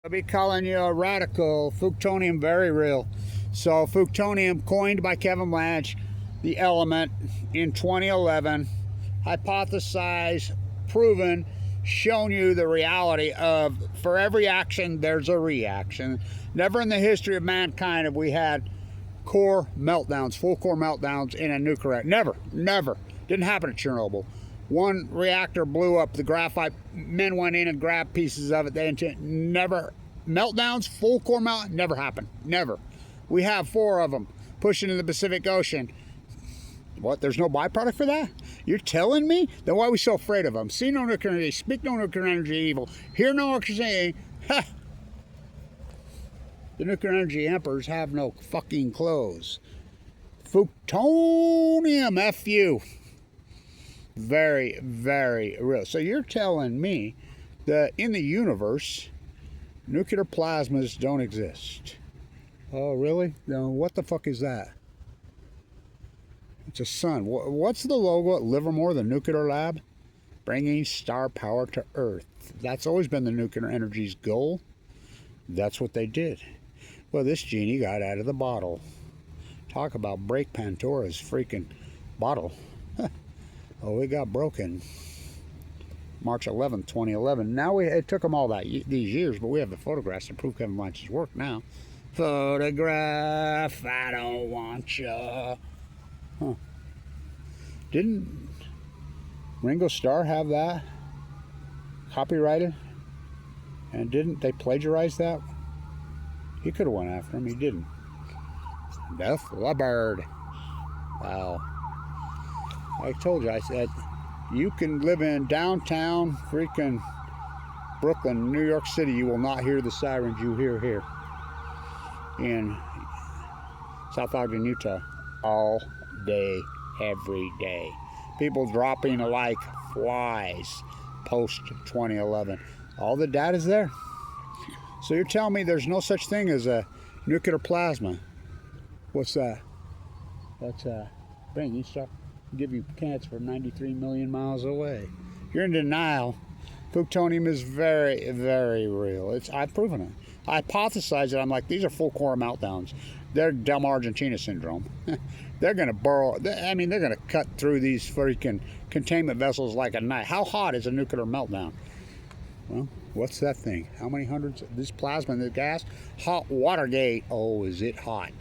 I'll be calling you a radical. Fuktonium, very real. So Fuktonium, coined by Kevin Blanch, the element in 2011, hypothesized, proven, shown you the reality of, for every action, there's a reaction. Never in the history of mankind have we had core meltdowns, full core meltdowns in a nuclear. Never. Didn't happen at Chernobyl. One reactor blew up, the graphite, men went in and grabbed pieces of it. They never, meltdowns, full core melt, never happened, never. We have 4 of them pushing in the Pacific Ocean. What, there's no byproduct for that? You're telling me? Then why are we so afraid of them? See no nuclear energy, speak no nuclear energy evil, hear no nuclear energy, ha! The nuclear energy emperors have no fucking clothes. Fuktonium, F you. Very, very real. So you're telling me that in the universe, nuclear plasmas don't exist? Oh, really? Now, what the fuck is that? It's a sun. What's the logo at Livermore, the nuclear lab? Bringing star power to Earth. That's always been the nuclear energy's goal. That's what they did. Well, this genie got out of the bottle. Talk about break Pandora's freaking bottle. Oh, it got broken March 11th, 2011. Now it took them all these years, but we have the photographs to prove Kevin Blanch's work now. Photograph, I don't want ya. Huh. Didn't Ringo Starr have that copyrighted? And didn't they plagiarize that? He could have went after him. He didn't. Def Leppard. Wow. I told you, I said, you can live in downtown freaking Brooklyn, New York City. You will not hear the sirens you hear here in South Ogden, Utah, all day, every day. People dropping like flies post 2011. All the data's there. So you're telling me there's no such thing as a nuclear plasma? What's that? That's bringing stuff. Give you cancer 93 million miles away. You're in denial. Fuktonium is very, very real. I've proven it. I hypothesized it. I'm like, these are full core meltdowns. They're dumb Argentina syndrome. They're going to burrow. I mean, they're going to cut through these freaking containment vessels like a knife. How hot is a nuclear meltdown? Well, what's that thing? How many hundreds? This plasma and the gas? Hot Watergate. Oh, is it hot?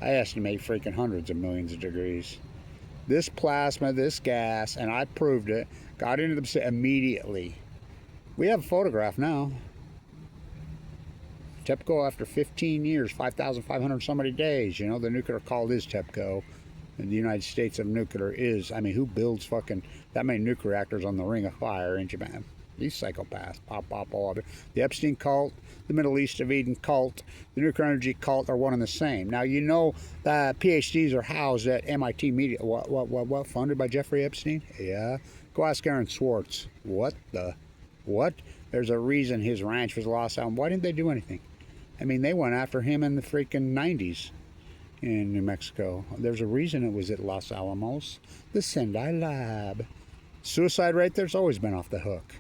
I estimate freaking hundreds of millions of degrees. This plasma, this gas, and I proved it, got into the immediately. We have a photograph now. TEPCO, after 15 years, 5,500 so many days, you know, the nuclear called is TEPCO. And the United States of nuclear is, I mean, who builds fucking that many nuclear reactors on the Ring of Fire in Japan? These psychopaths pop all over. The Epstein cult, the Middle East of Eden cult, the nuclear energy cult are one and the same. Now, you know that PhDs are housed at MIT Media. What? Funded by Jeffrey Epstein? Yeah. Go ask Aaron Swartz. What? There's a reason his ranch was Los Alamos. Why didn't they do anything? I mean, they went after him in the freaking 90s in New Mexico. There's a reason it was at Los Alamos. The Sendai Lab. Suicide rate there's always been off the hook.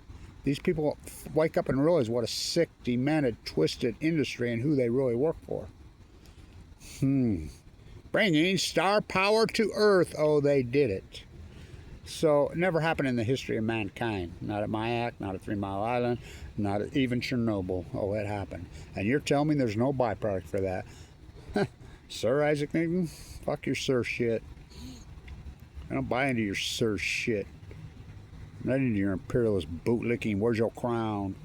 These people wake up and realize what a sick, demented, twisted industry and who they really work for. Bringing star power to Earth. Oh, they did it. So it never happened in the history of mankind. Not at Mayak, not at 3 Mile Island, not at even Chernobyl. Oh, it happened. And you're telling me there's no byproduct for that? Sir Isaac Newton? Fuck your sir shit. I don't buy into your sir shit. Not into your imperialist bootlicking. Where's your crown?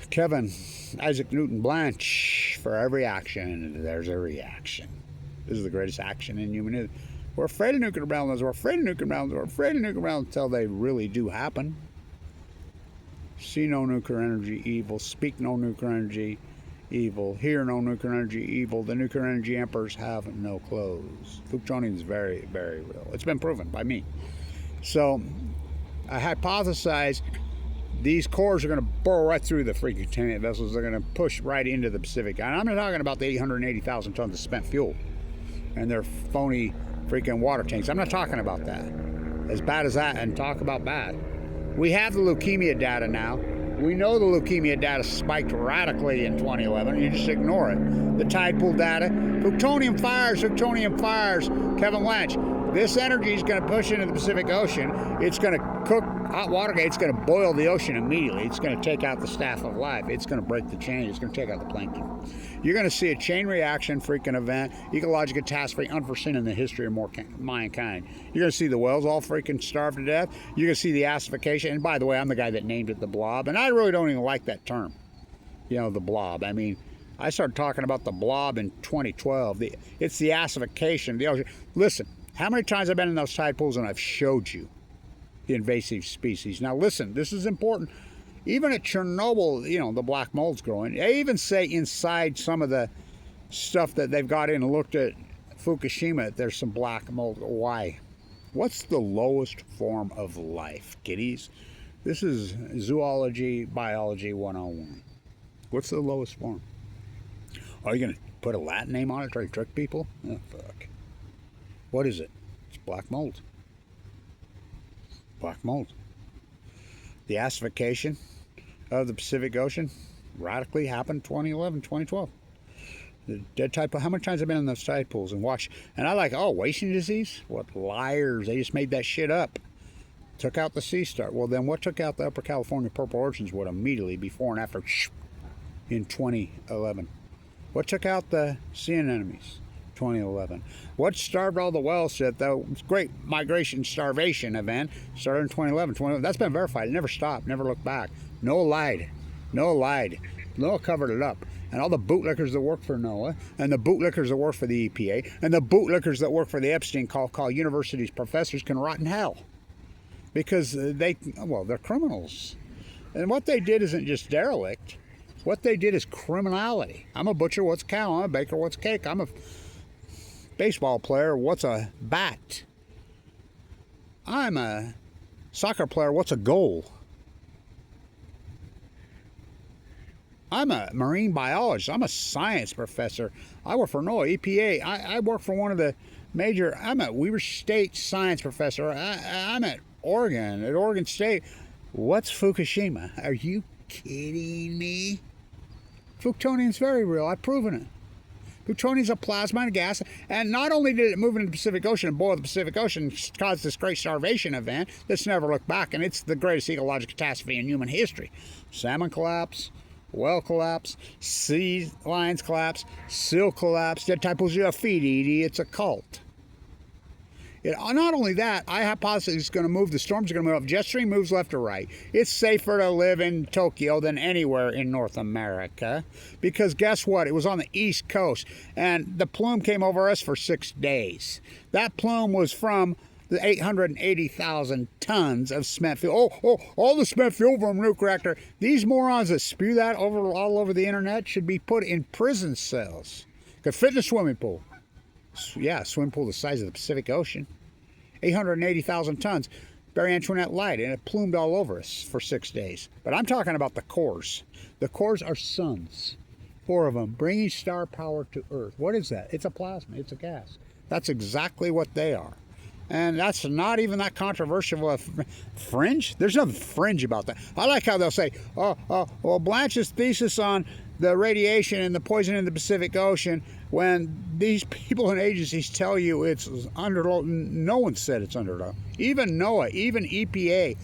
Kevin, Isaac Newton Blanch. For every action, there's a reaction. This is the greatest action in human history. We're afraid of nuclear meltdowns. We're afraid of nuclear meltdowns. We're afraid of nuclear meltdowns until they really do happen. See no nuclear energy evil. Speak no nuclear energy evil. Hear no nuclear energy evil. The nuclear energy emperors have no clothes. Fuktonium is very, very real. It's been proven by me. So I hypothesize these cores are going to burrow right through the freaking containment vessels. They're going to push right into the Pacific. And I'm not talking about the 880,000 tons of spent fuel and their phony freaking water tanks. I'm not talking about that. As bad as that, and talk about bad. We have the leukemia data now. We know the leukemia data spiked radically in 2011. You just ignore it. The tide pool data. Fuktonium fires, Kevin Blanch. This energy is going to push into the Pacific Ocean. It's going to cook hot water. It's going to boil the ocean immediately. It's going to take out the staff of life. It's going to break the chain. It's going to take out the plankton. You're going to see a chain reaction freaking event, ecological catastrophe unforeseen in the history of mankind. You're going to see the whales all freaking starve to death. You're going to see the acidification. And by the way, I'm the guy that named it the blob. And I really don't even like that term, you know, the blob. I mean, I started talking about the blob in 2012. It's the acidification of the ocean. Listen, how many times I've been in those tide pools and I've showed you the invasive species. Now listen, this is important. Even at Chernobyl, you know, the black mold's growing. They even say inside some of the stuff that they've got in and looked at Fukushima, there's some black mold. Why? What's the lowest form of life, kiddies? This is zoology, biology 101. What's the lowest form? Are you going to put a Latin name on it, try to trick people? Oh, fuck. What is it? It's black mold. Black mold. The acidification of the Pacific Ocean radically happened 2011, 2012. The dead tide pool. How many times have I been in those tide pools and watched? And I like, oh, wasting disease? What liars. They just made that shit up. Took out the sea star. Well, then what took out the Upper California Purple Oceans would immediately, before and after, in 2011. What took out the sea anemones? 2011. What starved all the whales at the great migration starvation event started in 2011. That's been verified. It never stopped, never looked back. Noah lied. Noah covered it up. And all the bootlickers that work for Noah, and the bootlickers that work for the EPA, and the bootlickers that work for the Epstein call universities professors can rot in hell. Because they're criminals. And what they did isn't just derelict. What they did is criminality. I'm a butcher, what's a cow? I'm a baker, what's a cake? I'm a baseball player, what's a bat? I'm a soccer player, what's a goal? I'm a marine biologist. I'm a science professor. I work for NOAA, EPA. I work for one of the major, I'm a Weber State science professor. I'm at Oregon State. What's Fukushima? Are you kidding me? Fuktonium's very real. I've proven it. Plutonium's a plasma and a gas, and not only did it move into the Pacific Ocean and boil the Pacific Ocean, cause this great starvation event that's never looked back, and it's the greatest ecological catastrophe in human history. Salmon collapse, whale collapse, sea lions collapse, seal collapse, dead tide pools, you're a feed, Edie, it's a cult. Not only that, I hypothesize it's going to move, the storms are going to move up. Jet stream moves left or right. It's safer to live in Tokyo than anywhere in North America. Because guess what? It was on the East Coast. And the plume came over us for 6 days. That plume was from the 880,000 tons of cement fuel. All the cement fuel from a nuclear reactor. These morons that spew that all over the internet should be put in prison cells. Could fit in a swimming pool. Yeah, a swimming pool the size of the Pacific Ocean. 880,000 tons. Barry Antoinette lied, and it plumed all over us for 6 days. But I'm talking about the cores. The cores are suns. 4 of them, bringing star power to Earth. What is that? It's a plasma. It's a gas. That's exactly what they are. And that's not even that controversial of fringe. There's nothing fringe about that. I like how they'll say, well, Blanch's thesis on the radiation and the poison in the Pacific Ocean, when these people and agencies tell you it's under, no one said it's under. Even NOAA, even EPA,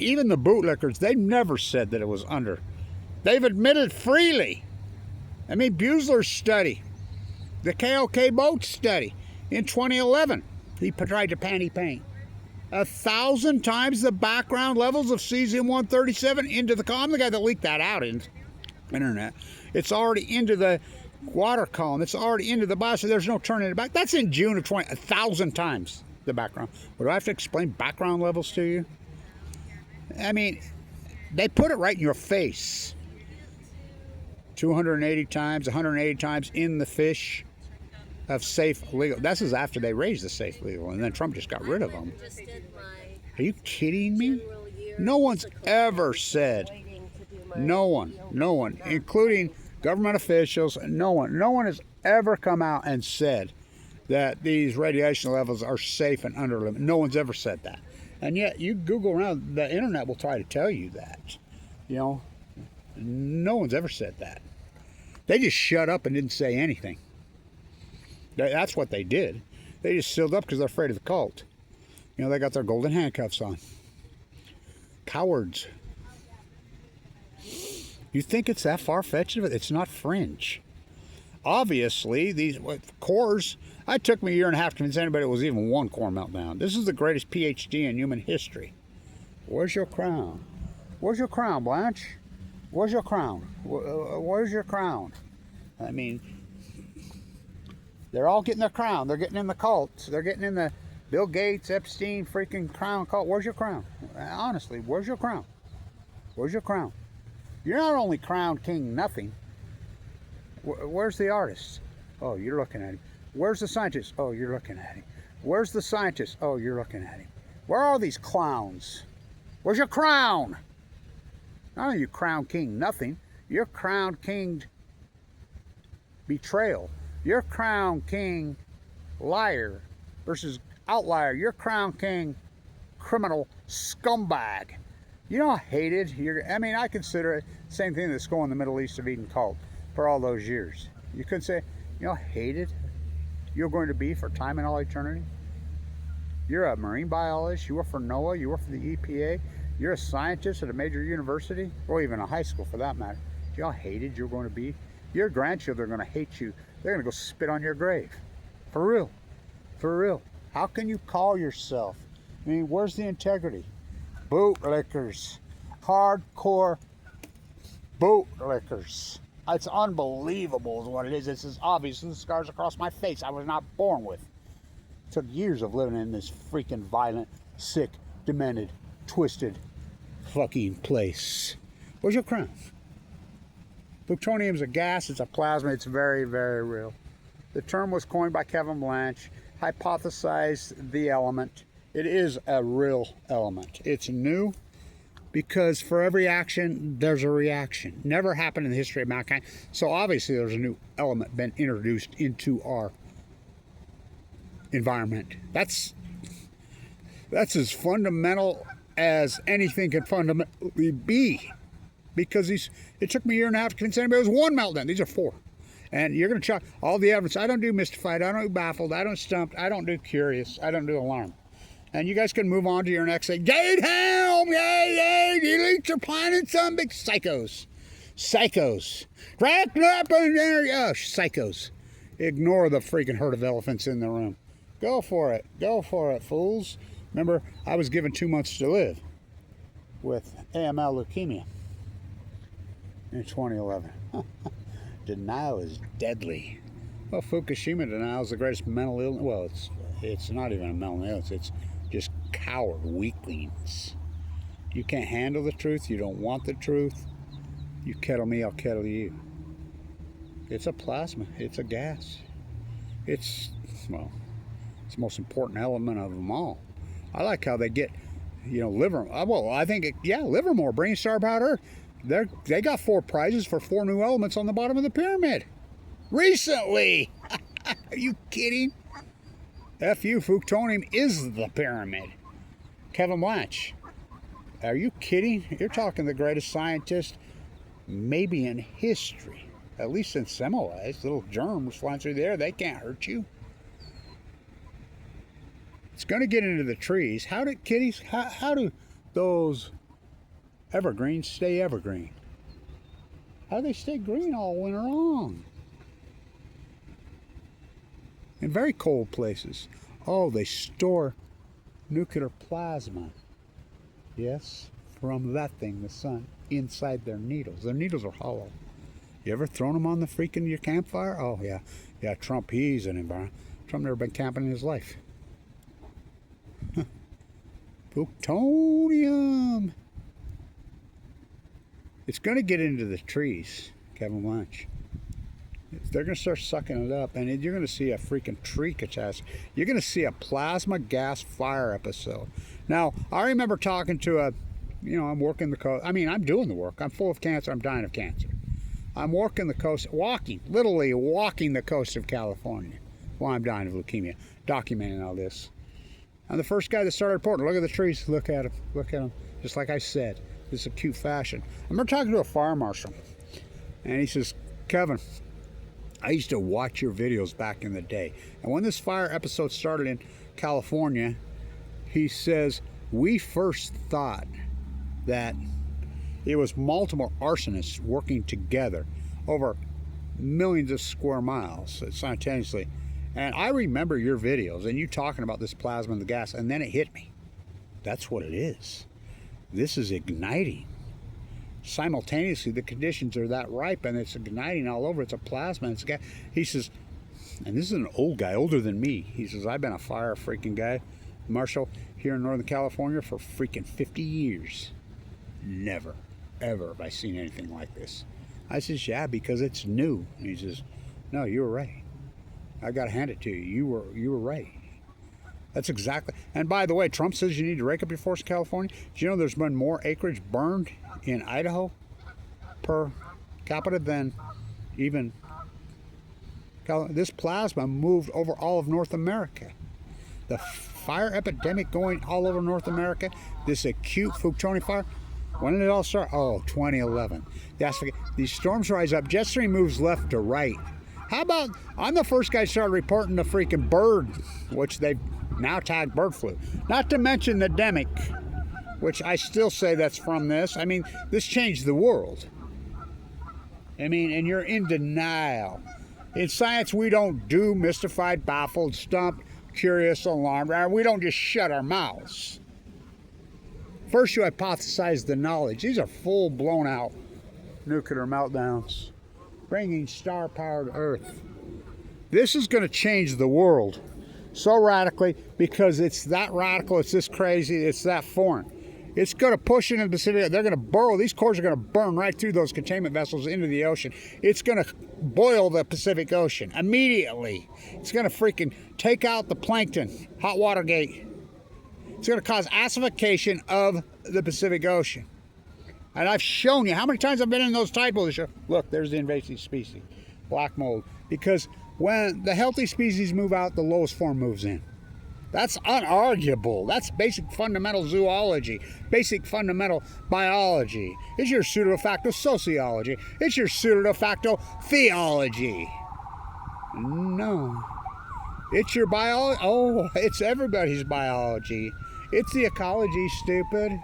even the bootlickers, they've never said that it was under. They've admitted freely. I mean, Buesler's study, the KOK boat study in 2011, he tried to panty paint 1,000 times the background levels of cesium-137 into the column. I'm the guy that leaked that out in internet. It's already into the water column. It's already into the biosphere. There's no turning it back. That's in June of 1,000 times the background. Would I have to explain background levels to you? I mean, they put it right in your face. 280 times, 180 times in the fish of safe legal. This is after they raised the safe legal, and then Trump just got rid of them. Are you kidding me? No one's ever said, no one, including government officials, no one has ever come out and said that these radiation levels are safe and under limit. No one's ever said that. And yet, you Google around, the internet will try to tell you that. You know, no one's ever said that. They just shut up and didn't say anything. That's what they did. They just sealed up because they're afraid of the cult. You know, they got their golden handcuffs on. Cowards. You think it's that far-fetched of it? It's not fringe. Obviously, these cores, it took me a year and a half to convince anybody it was even one core meltdown. This is the greatest PhD in human history. Where's your crown? Where's your crown, Blanch? Where's your crown? Where's your crown? I mean, they're all getting their crown. They're getting in the cults. They're getting in the Bill Gates, Epstein, freaking crown cult. Where's your crown? Honestly, where's your crown? Where's your crown? You're not only crowned king nothing. Where's the artist? Oh, you're looking at him. Where's the scientist? Oh, you're looking at him. Where's the scientist? Oh, you're looking at him. Where are these clowns? Where's your crown? Not only you crown king nothing, you're crown king betrayal. You're crown king liar versus outlier. You're crown king criminal scumbag. You know how hated I mean, I consider it the same thing that's going in the Middle East of Eden cult for all those years. You could say, you know, hated you're going to be for time and all eternity. You're a marine biologist. You work for NOAA. You work for the EPA. You're a scientist at a major university, or even a high school for that matter. You know how hated you're going to be? Your grandchildren are going to hate you. They're going to go spit on your grave. For real. For real. How can you call yourself? I mean, where's the integrity? Bootlickers. Hardcore bootlickers. It's unbelievable is what it is. It's as obvious as the scars across my face I was not born with. It took years of living in this freaking violent, sick, demented, twisted fucking place. Where's your crown? Plutonium's a gas, it's a plasma, it's very, very real. The term was coined by Kevin Blanch, hypothesized the element. It is a real element. It's new because for every action, there's a reaction. Never happened in the history of mankind. So obviously there's a new element been introduced into our environment. That's as fundamental as anything can fundamentally be. Because it took me a year and a half to convince anybody it was one meltdown. These are four. And you're going to chuck all the evidence. I don't do mystified. I don't do baffled. I don't stumped. I don't do curious. I don't do alarm. And you guys can move on to your next thing. Gate helm! Yay, yay! Delete your planet, some big psychos. Psychos. Wrapped up in there. Oh, psychos. Ignore the freaking herd of elephants in the room. Go for it. Go for it, fools. Remember, I was given 2 months to live with AML leukemia in 2011. Denial is deadly. Well, Fukushima denial is the greatest mental illness. Well, it's not even a mental illness. It's just coward weaklings. You can't handle the truth. You don't want the truth. You kettle me, I'll kettle you. It's a plasma. It's a gas. It's the most important element of them all. I like how they get, liver. Well, I think, Livermore, brain star about Earth. They got 4 prizes for 4 new elements on the bottom of the pyramid. Recently. Are you kidding? F.U. Fuktonium is the pyramid. Kevin Blanch. Are you kidding? You're talking the greatest scientist maybe in history. At least in semi-wise. Little germs flying through the air. They can't hurt you. It's going to get into the trees. How do those evergreens stay evergreen? How do they stay green all winter long? In very cold places. Oh, they store nuclear plasma. Yes, from that thing, the sun, inside their needles. Their needles are hollow. You ever thrown them on your campfire? Oh, yeah. Yeah, Trump, he's an environment. Trump never been camping in his life. Plutonium. It's going to get into the trees, Kevin Blanch. They're going to start sucking it up, and you're going to see a freaking tree catastrophe. You're going to see a plasma gas fire episode. Now, I remember talking to I'm working the coast. I mean, I'm doing the work. I'm full of cancer. I'm dying of cancer. I'm working the coast, literally walking the coast of California while I'm dying of leukemia, documenting all this. I'm the first guy that started reporting. Look at the trees. Look at them. Look at them. Just like I said. this acute fashion. I remember talking to a fire marshal, and he says, Kevin, I used to watch your videos back in the day. And when this fire episode started in California, he says, we first thought that it was multiple arsonists working together over millions of square miles simultaneously. And I remember your videos and you talking about this plasma and the gas, and then it hit me. That's what it is. This is igniting. Simultaneously, the conditions are that ripe and it's igniting all over. It's a plasma, it's a gas. He says, and this is an old guy, older than me. He says, I've been a fire freaking guy, marshal, here in Northern California for freaking 50 years. Never, ever have I seen anything like this. I says, yeah, because it's new. And he says, no, you were right. I got to hand it to you. You were right. That's exactly. And by the way, Trump says you need to rake up your forest in California. Do you know there's been more acreage burned in Idaho per capita than even this plasma moved over all of North America. The fire epidemic going all over North America, this acute Fukushima fire, when did it all start? Oh, 2011. These storms rise up, jet stream moves left to right. How about, I'm the first guy to start reporting the freaking bird, which they've now tagged bird flu. Not to mention the demic, which I still say that's from this. I mean, this changed the world. I mean, and you're in denial. In science, we don't do mystified, baffled, stumped, curious, alarmed. We don't just shut our mouths. First, you hypothesize the knowledge. These are full blown out nuclear meltdowns, bringing star power to Earth. This is going to change the world so radically because it's that radical, it's this crazy, it's that foreign. It's going to push into the Pacific. They're going to burrow. These cores are going to burn right through those containment vessels into the ocean. It's going to boil the Pacific Ocean immediately. It's going to freaking take out the plankton. Hot water gate. It's going to cause acidification of the Pacific Ocean. And I've shown you how many times I've been in those tide pools. Look, there's the invasive species, black mold. Because when the healthy species move out, the lowest form moves in. That's unarguable. That's basic fundamental zoology, basic fundamental biology. It's your pseudo-de-facto sociology. It's your pseudo-de-facto theology. No. It's your biology. Oh, it's everybody's biology. It's the ecology, stupid.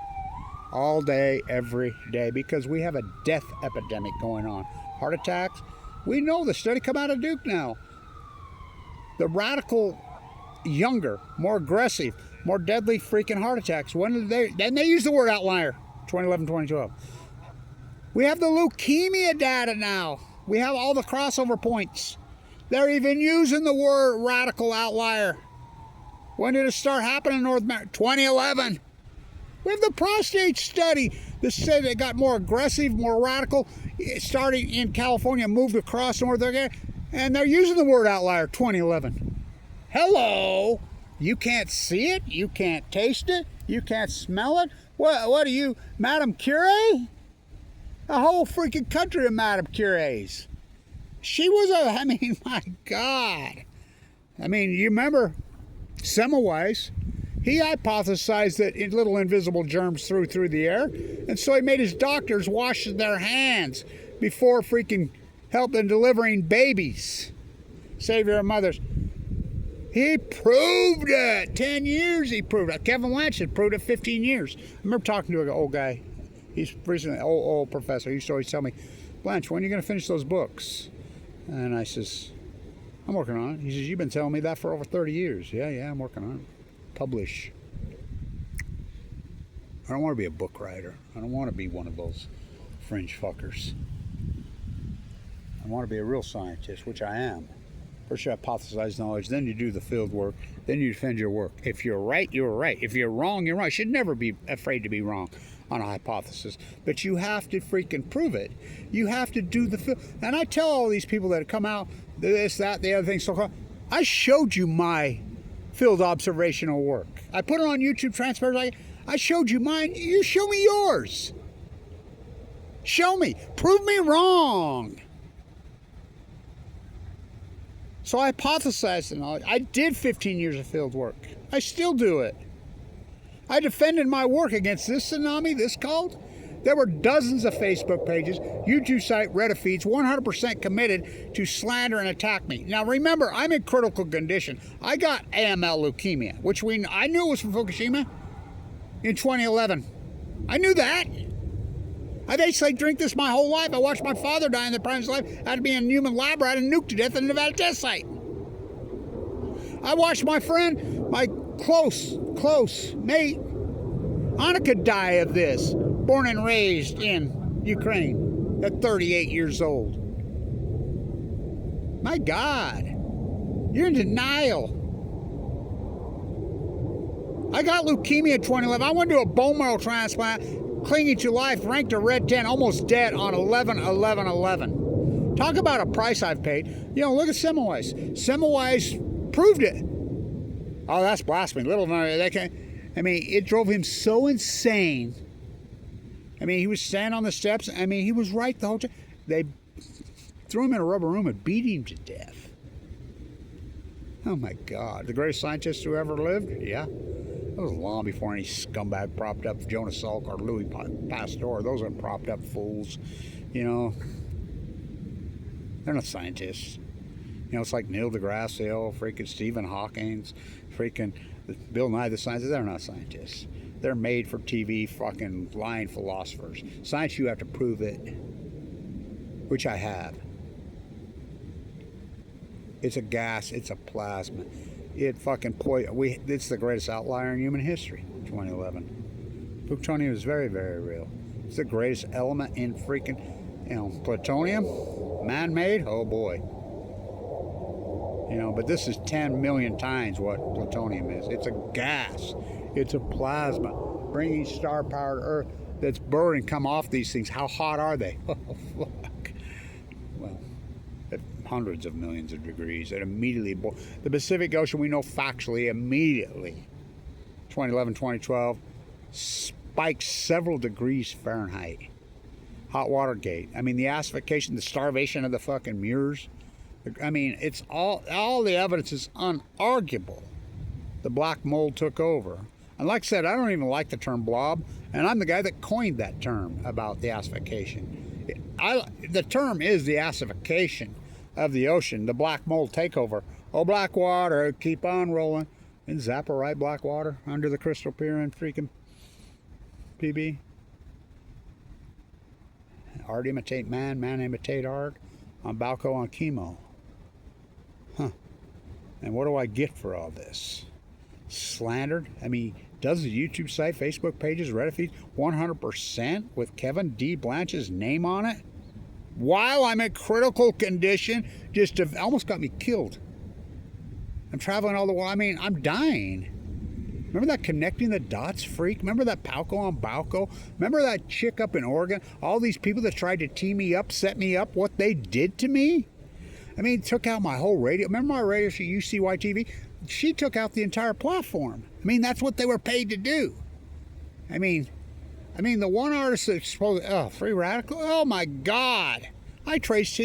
All day, every day, because we have a death epidemic going on. Heart attacks. We know the study come out of Duke now. The radical, younger, more aggressive, more deadly freaking heart attacks. When did they use the word outlier, 2011, 2012. We have the leukemia data now. We have all the crossover points. They're even using the word radical outlier. When did it start happening in North America? 2011. We have the prostate study that said it got more aggressive, more radical, starting in California, moved across North America, and they're using the word outlier, 2011. Hello, you can't see it, you can't taste it, you can't smell it. What are you, Madame Curie? A whole freaking country of Madame Curies. She was I mean, my God. I mean, you remember Semmelweis? He hypothesized that little invisible germs through the air, and so he made his doctors wash their hands before freaking helping delivering babies. Save your mothers. He proved it. 10 years he proved it. Kevin Blanch had proved it 15 years. I remember talking to an old guy. He's recently old professor. He used to always tell me, Blanch, when are you going to finish those books? And I says, I'm working on it. He says, you've been telling me that for over 30 years. Yeah, I'm working on it. Publish. I don't want to be a book writer. I don't want to be one of those fringe fuckers. I want to be a real scientist, which I am. First you hypothesize knowledge, then you do the field work, then you defend your work. If you're right, you're right. If you're wrong, you're right. You should never be afraid to be wrong on a hypothesis. But you have to freaking prove it. You have to do the field. And I tell all these people that have come out, this, that, the other thing, so I showed you my field observational work. I put it on YouTube transparent. I showed you mine. You show me yours. Show me. Prove me wrong. So I hypothesized the knowledge. I did 15 years of field work. I still do it. I defended my work against this tsunami, this cold. There were dozens of Facebook pages, YouTube site, Reddit feeds, 100% committed to slander and attack me. Now remember, I'm in critical condition. I got AML leukemia, which I knew it was from Fukushima in 2011. I knew that. I basically drink this my whole life. I watched my father die in the prime of his life. I had to be in a human lab rat and nuked to death in the Nevada test site. I watched my friend, my close mate, Annika die of this. Born and raised in Ukraine at 38 years old. My God, you're in denial. I got leukemia in 2011. I went to a bone marrow transplant, clinging to life, ranked a red 10, almost dead on 11/11/11. Talk about a price I've paid. You know, look at Semmelweis. Semmelweis proved it. Oh, that's blasphemy. Little, they can't. I mean, it drove him so insane. I mean, he was standing on the steps. I mean, he was right the whole time. They threw him in a rubber room and beat him to death. Oh my God. The greatest scientist who ever lived? Yeah. That was long before any scumbag propped up Jonas Salk or Louis Pasteur. Those are propped up fools. You know, they're not scientists. You know, it's like Neil deGrasse Tyson, freaking Stephen Hawking, freaking Bill Nye the Scientist. They're not scientists. They're made for TV fucking lying philosophers. Science, you have to prove it, which I have. It's a gas. It's a plasma. It fucking it's the greatest outlier in human history. 2011. Plutonium is very, very real. It's the greatest element in freaking, you know, plutonium, man-made. Oh boy. You know, but this is 10 million times what plutonium is. It's a gas. It's a plasma. Bringing star power to Earth that's burning come off these things. How hot are they? Oh, fuck. Well, at hundreds of millions of degrees. It immediately the Pacific Ocean, we know factually, immediately, 2011, 2012, spiked several degrees Fahrenheit. Hot water gate. I mean, the acidification, the starvation of the fucking Muirs. I mean, it's all the evidence is unarguable. The black mold took over. And like I said, I don't even like the term blob, and I'm the guy that coined that term about the acidification. The term is the acidification of the ocean, the black mold takeover. Oh, black water, keep on rolling. And Zaporite black water under the crystal pier in freaking PB. Art imitate man, man imitate art. On BALCO, on CHEMO. Huh. And what do I get for all this? Slandered? I mean, does the YouTube site, Facebook pages, Reddit feeds, 100% with Kevin D. Blanch's name on it? While I'm in critical condition, almost got me killed. I'm traveling all the way. I mean, I'm dying. Remember that connecting the dots freak? Remember that Palco on BALCO? Remember that chick up in Oregon? All these people that tried to tee me up, set me up, what they did to me? I mean, took out my whole radio. Remember my radio show, UCY TV? She took out the entire platform. I mean, that's what they were paid to do. I mean, the one artist that's supposed Free Radical? Oh my God. I traced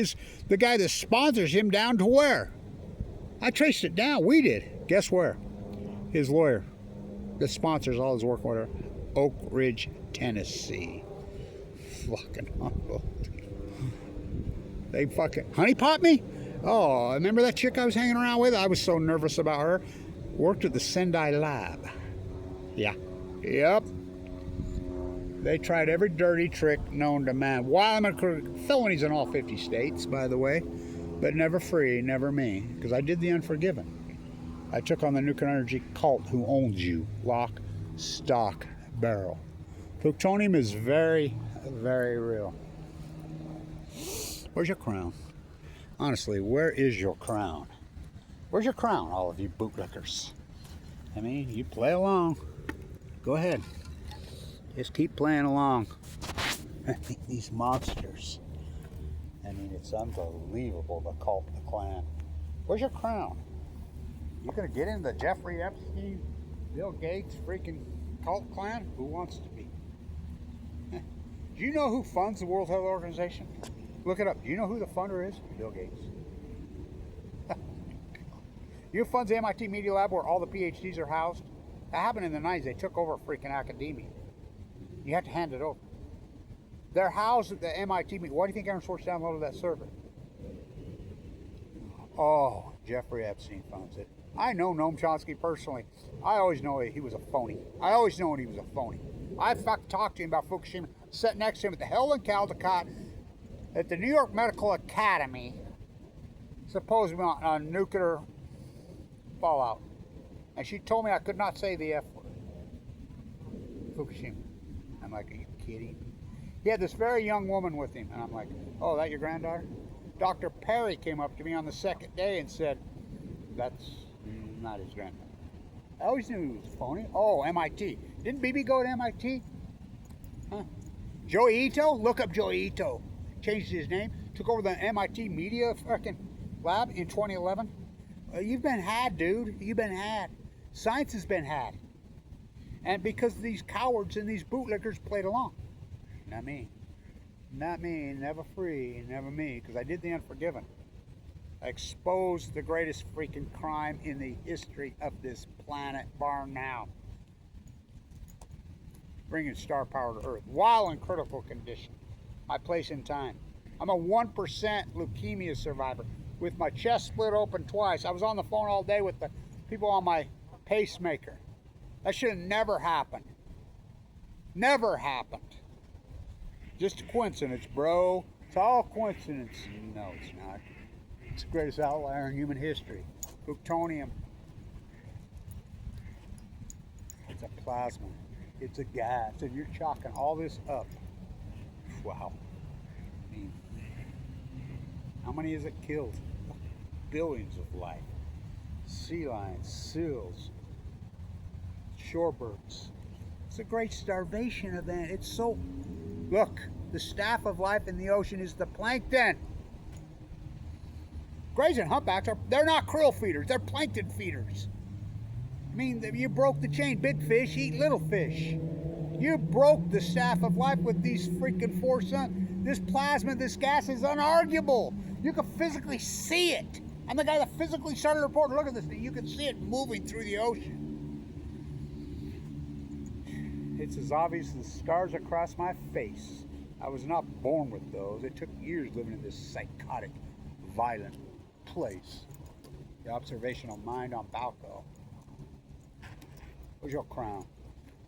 the guy that sponsors him down to where? I traced it down. We did. Guess where? His lawyer that sponsors all his work, whatever. Oak Ridge, Tennessee. Fucking humble. They fucking honeypot me? Oh, remember that chick I was hanging around with? I was so nervous about her. Worked at the Sendai lab. Yeah. Yep. They tried every dirty trick known to man. While I'm a felonies in all 50 states, by the way. But never free, never me. Because I did the unforgiven. I took on the nuclear energy cult who owns you. Lock, stock, barrel. Plutonium is very, very real. Where's your crown? Honestly, where is your crown? Where's your crown, all of you bootlickers? I mean, you play along. Go ahead. Just keep playing along. These monsters. I mean, it's unbelievable, the cult, the clan. Where's your crown? You gonna get in the Jeffrey Epstein, Bill Gates, freaking cult clan? Who wants to be? Do you know who funds the World Health Organization? Look it up. Do you know who the funder is? Bill Gates. You know who funds the MIT Media Lab where all the PhDs are housed? That happened in the 90s. They took over freaking academia. You have to hand it over. They're housed at the MIT. Why do you think Aaron Swartz downloaded that server? Oh, Jeffrey Epstein funds it. I know Noam Chomsky personally. I always know he was a phony. I always known he was a phony. I talked to him about Fukushima, sat next to him at the Helen Caldecott at the New York Medical Academy, supposedly on nuclear fallout. And she told me I could not say the F word. Fukushima. I'm like, are you kidding? He had this very young woman with him, and I'm like, oh, that your granddaughter? Dr. Perry came up to me on the second day and said, that's not his granddaughter. I always knew he was phony. Oh, MIT. Didn't BB go to MIT? Huh? Joey Ito? Look up Joey Ito. Changed his name. Took over the MIT media fucking lab in 2011. You've been had, dude. You've been had. Science has been had. And because these cowards and these bootlickers played along. Not me. Not me. Never free. Never me. Because I did the Unforgiven. I exposed the greatest freaking crime in the history of this planet, bar now. Bringing star power to Earth while in critical condition. My place in time. I'm a 1% leukemia survivor with my chest split open twice. I was on the phone all day with the people on my pacemaker. That should have never happened. Never happened. Just a coincidence, bro. It's all coincidence. No, it's not. It's the greatest outlier in human history. Fuktonium. It's a plasma. It's a gas. And you're chalking all this up. Wow. I mean, how many has it killed? Billions of life. Sea lions, seals, shorebirds. It's a great starvation event. It's so... Look, the staff of life in the ocean is the plankton. Grays and humpbacks, they're not krill feeders. They're plankton feeders. I mean, you broke the chain. Big fish eat little fish. You broke the staff of life with these freaking four suns. This plasma, this gas is unarguable. You can physically see it. I'm the guy that physically started reporting. Look at this thing. You can see it moving through the ocean. It's as obvious as the scars across my face. I was not born with those. It took years living in this psychotic, violent place. The observational mind on BALCO. Where's your crown?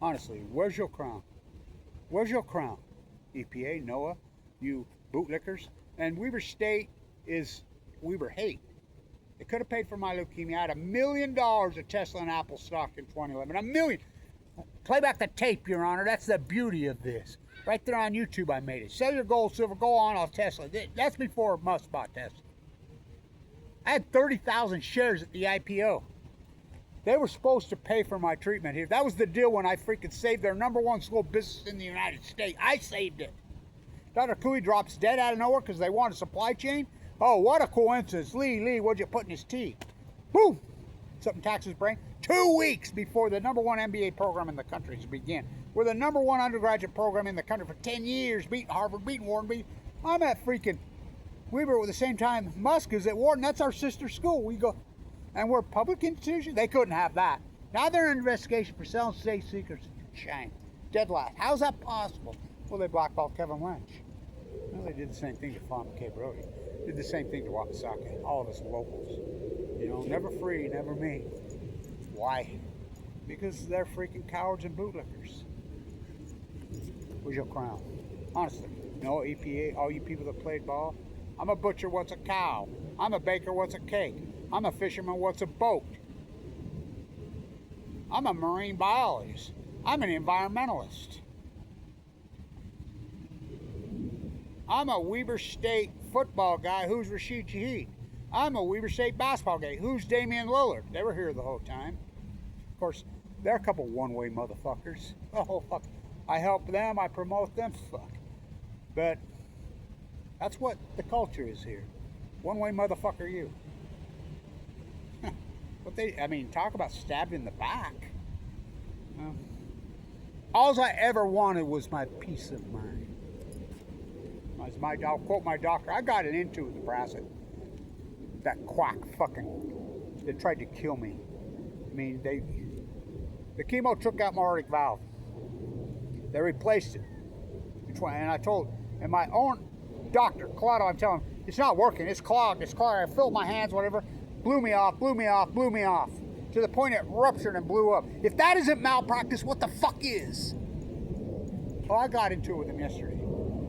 Honestly, where's your crown? Where's your crown? EPA, NOAA, you bootlickers. And Weber State is Weber hate. They could have paid for my leukemia. I had $1 million of Tesla and Apple stock in 2011. $1 million. Play back the tape, Your Honor. That's the beauty of this. Right there on YouTube I made it. Sell your gold, silver, go on off Tesla. That's before Musk bought Tesla. I had 30,000 shares at the IPO. They were supposed to pay for my treatment here. That was the deal when I freaking saved their #1 slow business in the United States. I saved it. Dr. Cooey drops dead out of nowhere because they want a supply chain. Oh, what a coincidence. Lee, what'd you put in his tea? Boom! Something taxes his brain. 2 weeks before the #1 MBA program in the country has begun. We're the #1 undergraduate program in the country for 10 years, beating Harvard, beating Wharton, I'm at freaking Weber at the same time Musk is at Wharton. That's our sister school. We go, and we're a public institution. They couldn't have that. Now they're in investigation for selling state secrets to China. Dead last. How's that possible? Well, they blackballed Kevin Blanch. Well, they did the same thing to Fawn McKay Brody. Did the same thing to Wakasaka. All of us locals. You know, never free, never me. Why? Because they're freaking cowards and bootlickers. Where's your crown? Honestly, no EPA, all you people that played ball. I'm a butcher, what's a cow? I'm a baker, what's a cake? I'm a fisherman, what's a boat? I'm a marine biologist. I'm an environmentalist. I'm a Weber State football guy. Who's Rashid Shaheed? I'm a Weber State basketball guy. Who's Damian Lillard? They were here the whole time. Of course, they're a couple one-way motherfuckers. Oh, fuck. I help them, I promote them, fuck. But that's what the culture is here. One-way motherfucker you. Talk about stabbed in the back. All I ever wanted was my peace of mind. I'll quote my doctor. I got it into with the brass. That quack fucking, they tried to kill me. The chemo took out my aortic valve. They replaced it. And I told, and my own doctor, Claudio, I'm telling him, it's not working, it's clogged, I filled my hands, whatever, blew me off, to the point it ruptured and blew up. If that isn't malpractice, what the fuck is? Oh, I got into it with him yesterday.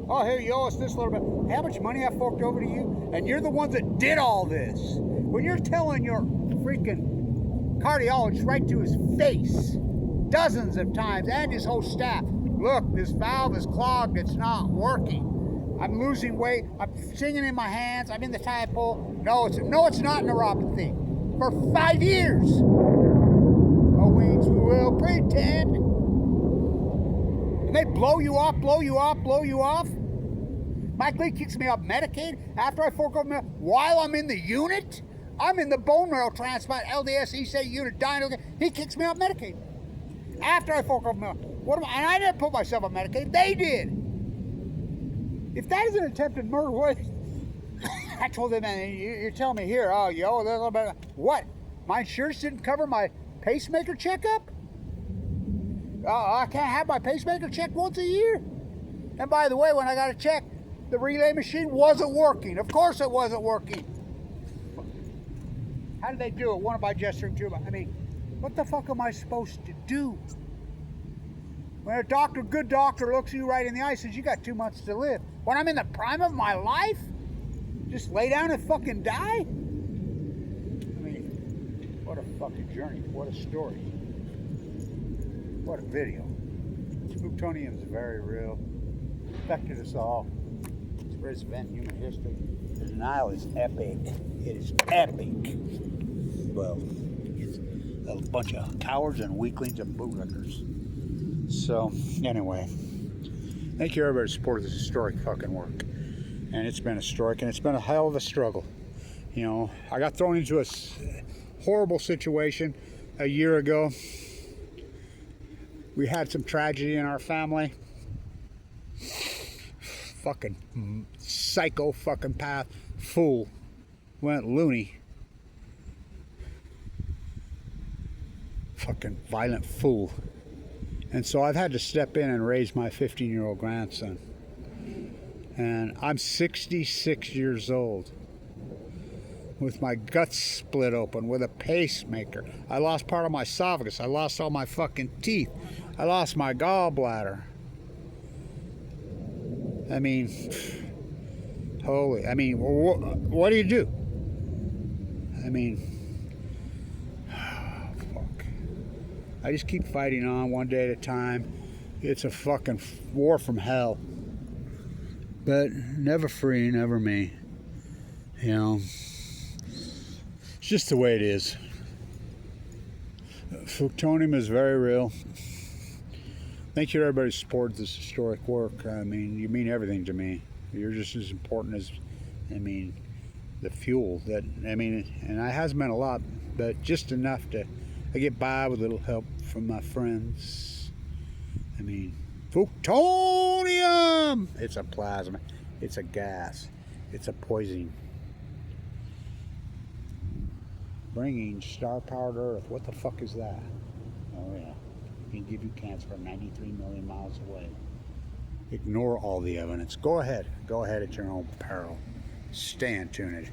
Oh, here, you owe us this little bit. How much money I forked over to you? And you're the ones that did all this. When you're telling your freaking cardiologist right to his face, dozens of times, and his whole staff, look, this valve is clogged, it's not working. I'm losing weight, I'm singing in my hands, I'm in the tide pool. No, it's not neuropathy. For 5 years. Oh, we will pretend. And they blow you off. Mike Lee kicks me off Medicaid after I fork over while I'm in the unit. I'm in the bone marrow transplant, LDS, ESA unit, dying. He kicks me off Medicaid. After I fork over and I didn't put myself on Medicaid, they did. If that is an attempted murder, what? I told them, man, you're telling me here, oh, you owe a little bit. What? My insurance didn't cover my pacemaker checkup? I can't have my pacemaker checked once a year? And by the way, when I got it checked, the relay machine wasn't working. Of course it wasn't working. How did they do it? One by gesturing tube. I mean, what the fuck am I supposed to do? When a good doctor looks you right in the eye and says, you got 2 months to live. When I'm in the prime of my life? Just lay down and fucking die? I mean, what a fucking journey. What a story. What a video. Fuktonium is very real. Affected us all. It's the greatest event in human history. The denial is epic. It is epic. Well, it's a bunch of cowards and weaklings and bootlickers. So, anyway. Thank you everybody for supporting this historic fucking work. And it's been historic, and it's been a hell of a struggle. You know, I got thrown into a horrible situation a year ago. We had some tragedy in our family. Fucking psycho fucking path fool went loony. Fucking violent fool. And so I've had to step in and raise my 15-year-old grandson. And I'm 66 years old with my guts split open with a pacemaker. I lost part of my esophagus. I lost all my fucking teeth. I lost my gallbladder. I mean, holy, I mean, what do you do? I mean, fuck. I just keep fighting on one day at a time. It's a fucking war from hell. But never free, never me. You know, it's just the way it is. Fuktonium is very real. Thank you to everybody who supports this historic work. I mean, you mean everything to me. You're just as important as, I mean, the fuel that, I mean, and it has meant a lot, but just enough to, I get by with a little help from my friends. I mean, Fuktonium! It's a plasma. It's a gas. It's a poison. Bringing star-powered Earth. What the fuck is that? Oh yeah. It can give you cancer from 93 million miles away. Ignore all the evidence. Go ahead. Go ahead at your own peril. Stay in tune.